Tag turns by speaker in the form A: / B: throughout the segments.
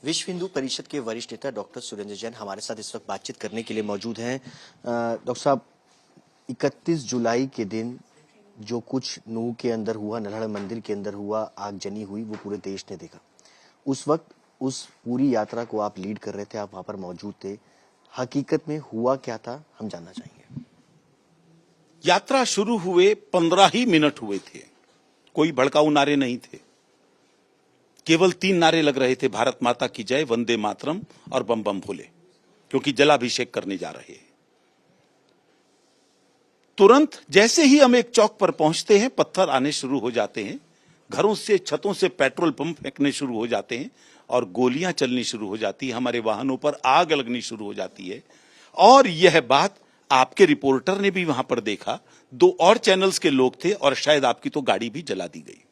A: विश्व हिंदू परिषद के वरिष्ठ नेता डॉक्टर सुरेंद्र जैन हमारे साथ इस वक्त बातचीत करने के लिए मौजूद हैं। डॉक्टर साहब, 31 जुलाई के दिन जो कुछ नूह के अंदर हुआ, नल्हड़ मंदिर के अंदर हुआ, आगजनी हुई, वो पूरे देश ने देखा। उस वक्त उस पूरी यात्रा को आप लीड कर रहे थे, आप वहां पर मौजूद थे। हकीकत में हुआ क्या था, हम जानना चाहेंगे।
B: यात्रा शुरू हुए 15 ही मिनट हुए थे। कोई भड़काऊ नारे नहीं थे। केवल 3 नारे लग रहे थे, भारत माता की जय, वंदे मातरम और बम बम भोले, क्योंकि जलाभिषेक करने जा रहे हैं। तुरंत जैसे ही हम एक चौक पर पहुंचते हैं, पत्थर आने शुरू हो जाते हैं, घरों से, छतों से पेट्रोल पंप फेंकने शुरू हो जाते हैं और गोलियां चलनी शुरू हो जाती है। हमारे वाहनों पर आग लगनी शुरू हो जाती है। और यह बात आपके रिपोर्टर ने भी वहां पर देखा। 2 और चैनल्स के लोग थे और शायद आपकी तो गाड़ी भी जला दी गई।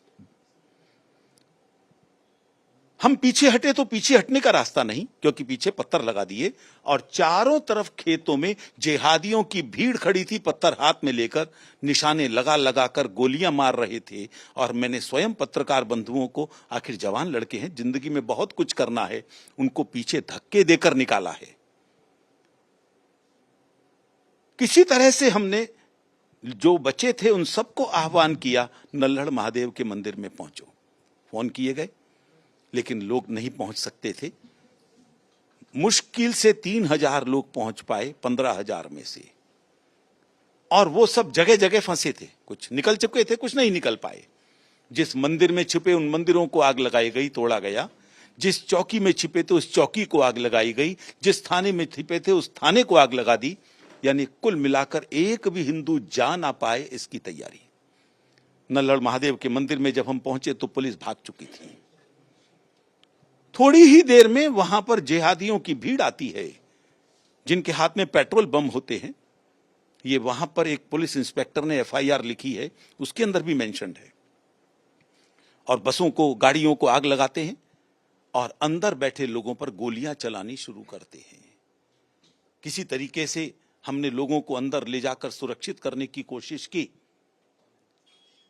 B: हम पीछे हटे तो पीछे हटने का रास्ता नहीं, क्योंकि पीछे पत्थर लगा दिए और चारों तरफ खेतों में जिहादियों की भीड़ खड़ी थी, पत्थर हाथ में लेकर निशाने लगा लगा कर गोलियां मार रहे थे। और मैंने स्वयं पत्रकार बंधुओं को, आखिर जवान लड़के हैं, जिंदगी में बहुत कुछ करना है, उनको पीछे धक्के देकर निकाला है। किसी तरह से हमने जो बचे थे उन सबको आह्वान किया, नल्हड़ महादेव के मंदिर में पहुंचो। फोन किए गए, लेकिन लोग नहीं पहुंच सकते थे। मुश्किल से 3000 लोग पहुंच पाए 15,000 में से। और वो सब जगह जगह फंसे थे, कुछ निकल चुके थे, कुछ नहीं निकल पाए। जिस मंदिर में छिपे उन मंदिरों को आग लगाई गई, तोड़ा गया। जिस चौकी में छिपे थे उस चौकी को आग लगाई गई। जिस थाने में छिपे थे उस थाने को आग लगा दी। यानी कुल मिलाकर एक भी हिंदू जा ना पाए, इसकी तैयारी। नल्हड़ महादेव के मंदिर में जब हम पहुंचे तो पुलिस भाग चुकी थी। थोड़ी ही देर में वहां पर जिहादियों की भीड़ आती है, जिनके हाथ में पेट्रोल बम होते हैं। ये वहां पर एक पुलिस इंस्पेक्टर ने FIR लिखी है, उसके अंदर भी मेंशन्ड है। और बसों को, गाड़ियों को आग लगाते हैं और अंदर बैठे लोगों पर गोलियां चलानी शुरू करते हैं। किसी तरीके से हमने लोगों को अंदर ले जाकर सुरक्षित करने की कोशिश की।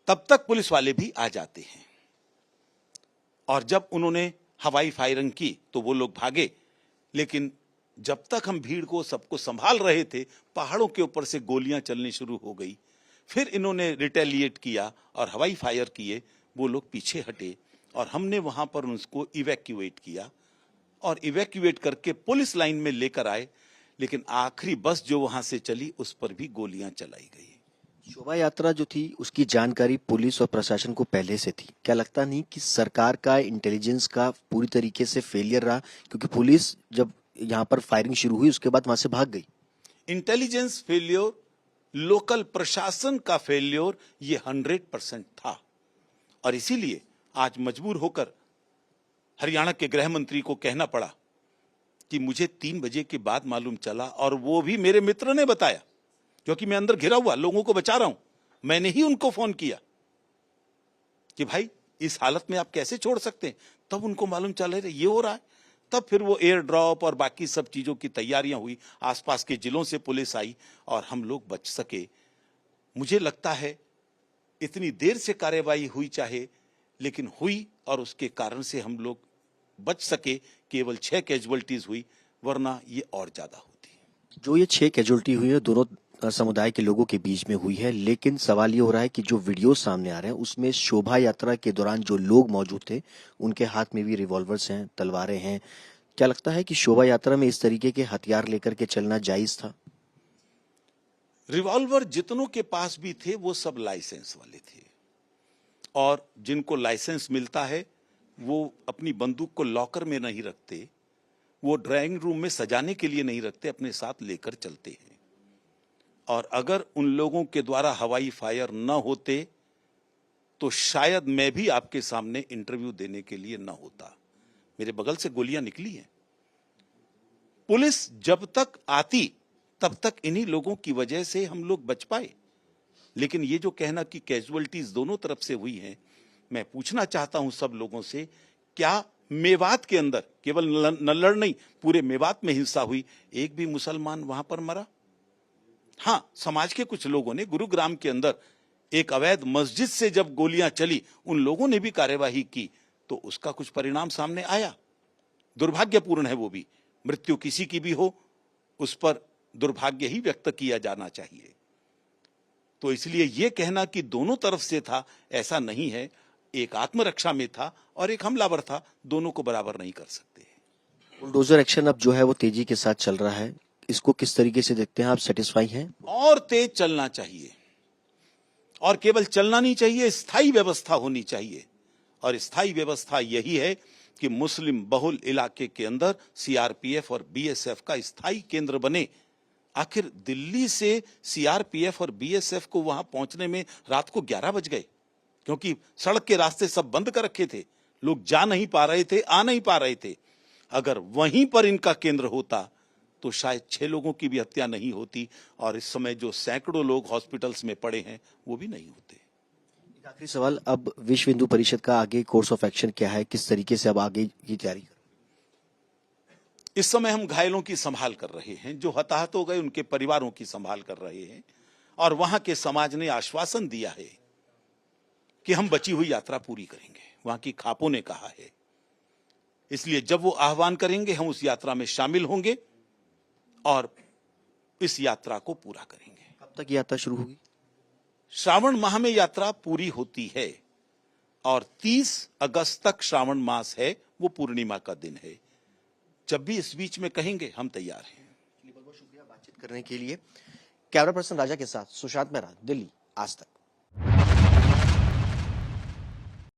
B: तब तक पुलिस वाले भी आ जाते हैं और जब उन्होंने हवाई फायरिंग की तो वो लोग भागे। लेकिन जब तक हम भीड़ को, सबको संभाल रहे थे, पहाड़ों के ऊपर से गोलियां चलनी शुरू हो गई। फिर इन्होंने रिटेलिएट किया और हवाई फायर किए। वो लोग पीछे हटे और हमने वहां पर उनको इवैक्यूएट किया और इवैक्यूएट करके पुलिस लाइन में लेकर आए। लेकिन आखिरी बस जो वहां से चली उस पर भी गोलियां चलाई गई।
A: शोभा यात्रा जो थी उसकी जानकारी पुलिस और प्रशासन को पहले से थी। क्या लगता नहीं कि सरकार का इंटेलिजेंस का पूरी तरीके से फेलियर रहा, क्योंकि पुलिस जब यहाँ पर फायरिंग शुरू हुई उसके बाद वहां से भाग गई।
B: इंटेलिजेंस फेलियर, लोकल प्रशासन का फेलियर, ये 100% था। और इसीलिए आज मजबूर होकर हरियाणा के गृह मंत्री को कहना पड़ा कि मुझे 3 बजे के बाद मालूम चला, और वो भी मेरे मित्र ने बताया, क्योंकि मैं अंदर घिरा हुआ लोगों को बचा रहा हूं। मैंने ही उनको फोन किया कि भाई इस हालत में आप कैसे छोड़ सकते हैं। तब उनको मालूम चल रहा है ये हो रहा है। तब फिर वो एयर ड्रॉप और बाकी सब चीजों की तैयारियां हुई। आसपास के जिलों से पुलिस आई और हम लोग बच सके। मुझे लगता है इतनी देर से कार्रवाई हुई चाहे, लेकिन हुई और उसके कारण से हम लोग बच सके। केवल 6 कैजुअल्टीज हुई, वरना ये और ज्यादा होती।
A: जो ये 6 कैजुअल्टी हुई है दोनों समुदाय के लोगों के बीच में हुई है, लेकिन सवाल ये हो रहा है कि जो वीडियो सामने आ रहे हैं उसमें शोभा यात्रा के दौरान जो लोग मौजूद थे उनके हाथ में भी रिवॉल्वर्स हैं, तलवारें हैं। क्या लगता है कि शोभा यात्रा में इस तरीके के हथियार लेकर के चलना जायज था?
B: रिवॉल्वर जितनों के पास भी थे वो सब लाइसेंस वाले थे, और जिनको लाइसेंस मिलता है वो अपनी बंदूक को लॉकर में नहीं रखते, वो ड्राइंग रूम में सजाने के लिए नहीं रखते, अपने साथ लेकर चलते हैं। और अगर उन लोगों के द्वारा हवाई फायर न होते तो शायद मैं भी आपके सामने इंटरव्यू देने के लिए न होता। मेरे बगल से गोलियां निकली हैं। पुलिस जब तक आती तब तक इन्हीं लोगों की वजह से हम लोग बच पाए। लेकिन ये जो कहना कि कैजुअल्टीज दोनों तरफ से हुई हैं, मैं पूछना चाहता हूं सब लोगों से, क्या मेवात के अंदर, केवल नल्हड़ नहीं, पूरे मेवात में हिंसा हुई, एक भी मुसलमान वहां पर मरा? हां, समाज के कुछ लोगों ने गुरुग्राम के अंदर एक अवैध मस्जिद से जब गोलियां चली, उन लोगों ने भी कार्यवाही की तो उसका कुछ परिणाम सामने आया। दुर्भाग्यपूर्ण है वो भी, मृत्यु किसी की भी हो उस पर दुर्भाग्य ही व्यक्त किया जाना चाहिए। तो इसलिए यह कहना कि दोनों तरफ से था, ऐसा नहीं है। एक आत्मरक्षा में था और एक हमलावर था, दोनों को बराबर नहीं कर सकते।
A: बुलडोजर एक्शन अब जो है वो तेजी के साथ चल रहा है, इसको किस तरीके से देखते हैं आप? सेटिस्फाई हैं?
B: और तेज चलना चाहिए, और केवल चलना नहीं चाहिए, स्थायी व्यवस्था होनी चाहिए। और स्थायी व्यवस्था यही है कि मुस्लिम बहुल इलाके के अंदर सीआरपीएफ और बीएसएफ का स्थायी केंद्र बने। आखिर दिल्ली से सीआरपीएफ और बीएसएफ को वहां पहुंचने में रात को 11 बज गए, क्योंकि सड़क के रास्ते सब बंद कर रखे थे, लोग जा नहीं पा रहे थे, आ नहीं पा रहे थे। अगर वहीं पर इनका केंद्र होता तो शायद 6 लोगों की भी हत्या नहीं होती, और इस समय जो सैकड़ों लोग हॉस्पिटल्स में पड़े हैं वो भी नहीं होते।
A: एक आखिरी सवाल, अब विश्व हिंदू परिषद का आगे कोर्स ऑफ एक्शन क्या है? किस तरीके से अब आगे की तैयारी कर?
B: इस समय हम घायलों की संभाल कर रहे हैं, जो हताहत हो गए उनके परिवारों की संभाल कर रहे हैं, और वहां के समाज ने आश्वासन दिया है कि हम बची हुई यात्रा पूरी करेंगे। वहां की खापों ने कहा है, इसलिए जब वो आह्वान करेंगे हम उस यात्रा में शामिल होंगे और इस यात्रा को पूरा करेंगे।
A: कब तक यात्रा शुरू होगी?
B: श्रावण माह में यात्रा पूरी होती है, और 30 अगस्त तक श्रावण मास है, वो पूर्णिमा का दिन है। जब भी इस बीच में कहेंगे हम तैयार हैं।
A: बहुत बहुत शुक्रिया बातचीत करने के लिए। कैमरा पर्सन राजा के साथ सुशांत मेहरा, दिल्ली, आज तक।